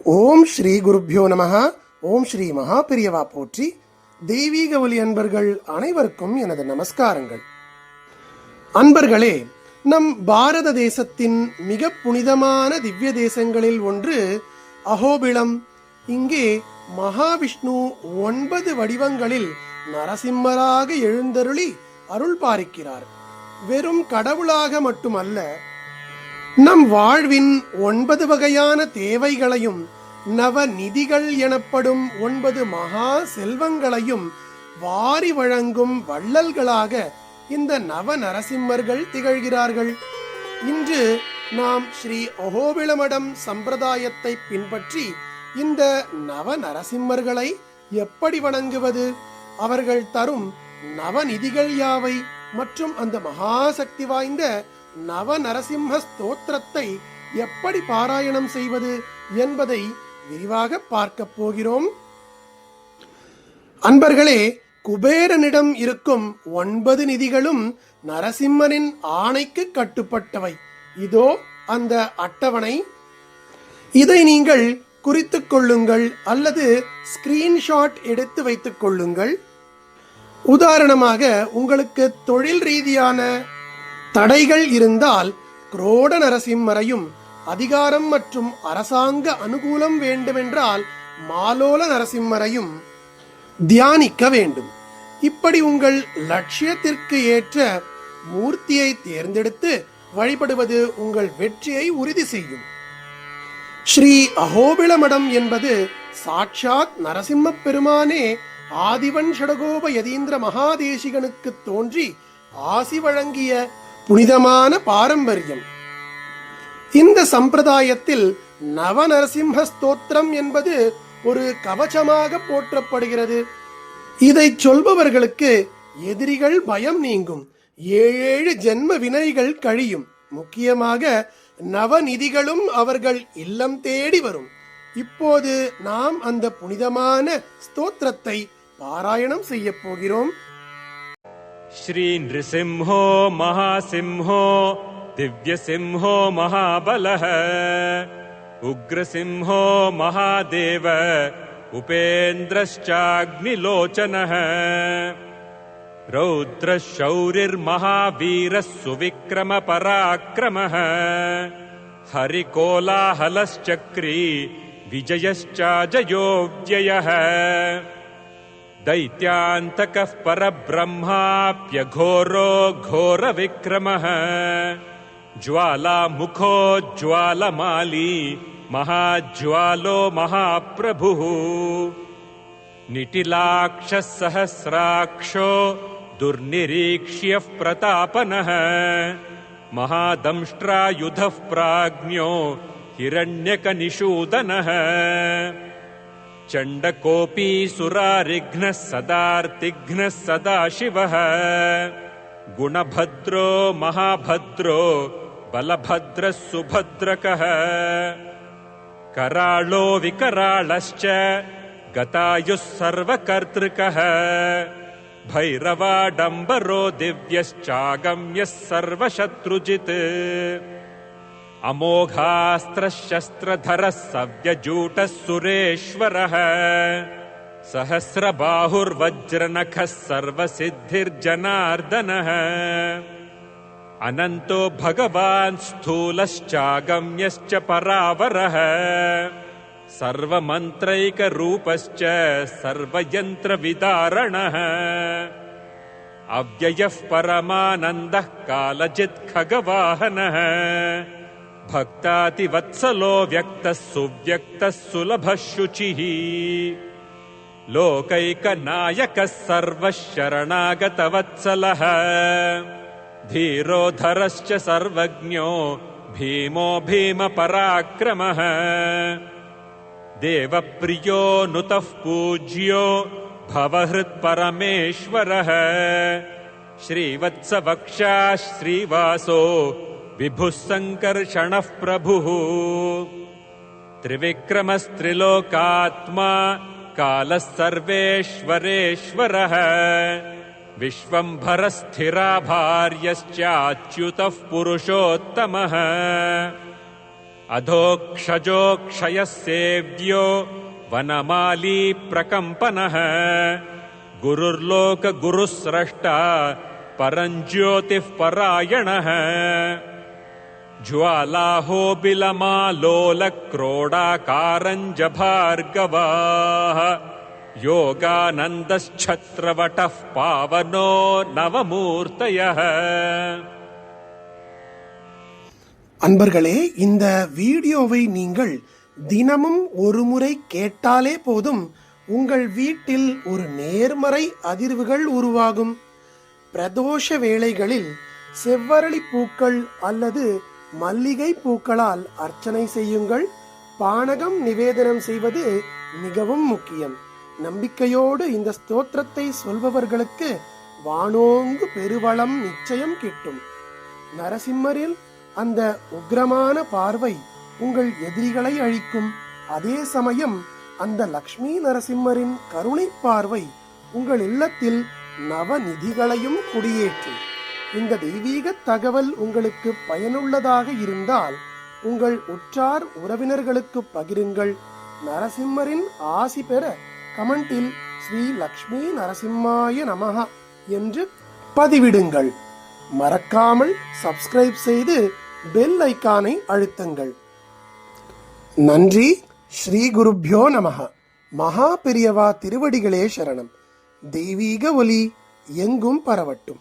ஓம் ஸ்ரீ குருப்யோ நமஹ. ஓம் ஸ்ரீ மகாபெரியவா போற்றி. தெய்வீக ஒலி அன்பர்கள் அனைவருக்கும் எனது நமஸ்காரங்கள். அன்பர்களே, நம் பாரத தேசத்தின் மிக புனிதமான திவ்ய தேசங்களில் ஒன்று அஹோபிலம். இங்கே மகாவிஷ்ணு 9 வடிவங்களில் நரசிம்மராக எழுந்தருளி அருள் பாலிக்கிறார். வெறும் கடவுளாக மட்டுமல்ல, நம் வாழ்வின் 9 வகையான தேவைகளையும் நவநிதிகள் எனப்படும் 9 மகா செல்வங்களையும் வாரி வழங்கும் வள்ளல்களாக இந்த நவ நரசிம்மர்கள் திகழ்கிறார்கள். இன்று நாம் ஸ்ரீ அஹோபிலமடம் சம்பிரதாயத்தை பின்பற்றி இந்த நவ நரசிம்மர்களை எப்படி வணங்குவது, அவர்கள் தரும் நவநிதிகள் யாவை மற்றும் அந்த மகாசக்தி வாய்ந்த நவ நரசிம்ம ஸ்தோத்திரத்தை எப்படி பாராயணம் செய்வது என்பதை விரிவாக பார்க்க போகிறோம். அன்பர்களே, குபேரனிடம் இருக்கும் 9 நிதிகளும் நரசிம்மனின் ஆணைக்கு கட்டுப்பட்டவை. இதோ அந்த அட்டவணை. இதை நீங்கள் குறித்துக் கொள்ளுங்கள் அல்லது ஸ்கிரீன்ஷாட் எடுத்து வைத்துக் கொள்ளுங்கள். உதாரணமாக, உங்களுக்கு தொழில் ரீதியான தடைகள் இருந்தால் குரோட நரசிம்மரையும், அதிகாரம் மற்றும் அரசாங்க அனுகூலம் வேண்டுமென்றால் மாலோல நரசிம்மரையும் தியானிக்க வேண்டும். இப்படி உங்கள் லட்சியத்திற்கு ஏற்ற மூர்த்தியை தேர்ந்தெடுத்து வழிபடுவது உங்கள் வெற்றியை உறுதி செய்யும். ஸ்ரீ அஹோபிலமடம் என்பது சாட்சாத் நரசிம்ம பெருமானே ஆதிவன் ஷடகோப யதீந்திர மகாதேசிகனுக்கு தோன்றி ஆசி வழங்கிய புனிதமான பாரம்பரியம். இந்த சம்பிரதாயத்தில் நவநரசிம்ம ஸ்தோத்திரம் என்பது ஒரு கவசமாக போற்றப்படுகிறது. இதை சொல்பவர்களுக்கு எதிரிகள் பயம் நீங்கும், 7 ஜென்ம வினைகள் கழியும், முக்கியமாக நவநிதிகளும் அவர்கள் இல்லம் தேடி வரும். இப்போது நாம் அந்த புனிதமான ஸ்தோத்திரத்தை பாராயணம் செய்ய போகிறோம். श्री नृसिंहो महासिंहो दिव्यसिंहो महाबलः उग्रसिंहो महादेव उपेन्द्रश्चाग्निलोचनः रौद्रशौरिर्महावीरः सुविक्रमपराक्रमः हरिकोलाहलश्चक्री विजयश्चाजयोऽव्ययः दैत्यान्तकः परब्रह्माप्यघोरो घोरविक्रमः ज्वालामुखो ज्वालमाली महाज्वालो महाप्रभुः निटिलाक्षः सहस्राक्षो दुर्निरीक्ष्यः प्रतापनः महादंष्ट्रायुधः प्राज्ञो हिरण्यकनिषूदनः चण्डकोऽपि सुरारिघ्नः सदार्तिघ्नः सदाशिवः गुणभद्रो महाभद्रो बलभद्रः सुभद्रकः कराळो विकराळश्च गतायुः सर्वकर्तृकः भैरवाडम्बरो दिव्यश्चागम्यः सर्वशत्रुजित् अमोघास्त्रशस्त्रधरः सव्यजूटः सुरेश्वरः सहस्रबाहुर्वज्रनखः सर्वसिद्धिर्जनार्दनः अनन्तो भगवान् स्थूलश्चागम्यश्च परावरः सर्वमन्त्रैकरूपश्च सर्वयन्त्रविदारणः अव्ययः परमानन्दः कालजित् खगवाहनः भक्तातिवत्सलो व्यक्तः सुव्यक्तः सुलभः शुचिः लोकैकनायकः सर्वः शरणागतवत्सलः धीरोधरश्च सर्वज्ञो भीमो भीमपराक्रमः देवप्रियो नुतः पूज्यो भवहृत्परमेश्वरः श्रीवत्सवक्षा श्रीवासो विभुः सङ्कर्षणः प्रभुः त्रिविक्रमस्त्रिलोकात्मा कालः सर्वेश्वरेश्वरः विश्वम्भरस्थिराभार्यश्चाच्युतः पुरुषोत्तमः अधोक्षजोक्षयः सेव्यो वनमाली प्रकम्पनः गुरुर्लोकगुरुः स्रष्टा परञ्ज्योतिः परायणः ज्वालाहोबिलमालोलक्रोडाकारञ्जभार्गवाः योगानन्दश्छत्रवटः पावनो नवमूर्तयः. அன்பர்களே, இந்த வீடியோவை நீங்கள் தினமும் ஒரு முறை கேட்டாலே போதும், உங்கள் வீட்டில் ஒரு நேர்மறை அதிர்வுகள் உருவாகும். பிரதோஷ வேளைகளில் செவ்வரளி பூக்கள் அல்லது மல்லிகை பூக்களால் அர்ச்சனை செய்யுங்கள். பானகம் நிவேதனம் செய்வது மிகவும் முக்கியம். நம்பிக்கையோடு இந்த ஸ்தோத்திரத்தை சொல்பவர்களுக்கு வானோங்கு பெருவளம் நிச்சயம் கிட்டும். நரசிம்மரில் அந்த உக்ரமான பார்வை உங்கள் எதிரிகளை அழிக்கும். அதே சமயம் அந்த லக்ஷ்மி நரசிம்மரின் கருணை பார்வை உங்கள் இல்லத்தில் நவநிதிகளையும் குடியேற்றும். இந்த தெய்வீக தகவல் உங்களுக்கு பயனுள்ளதாக இருந்தால் உங்கள் உற்றார் உறவினர்களுக்கு பகிருங்கள். நரசிம்மரின் ஆசி பெற கமெண்டில் ஸ்ரீ லக்ஷ்மி நரசிம்மாய நமஹ என்று பதிவிடுங்கள். மறக்காமல் சப்ஸ்கிரைப் செய்து பெல் ஐக்கானை அழுத்துங்கள். நன்றி. ஸ்ரீ குருப்யோ நமஹ. மகா பெரியவா திருவடிகளே சரணம். தெய்வீக ஒலி எங்கும் பரவட்டும்.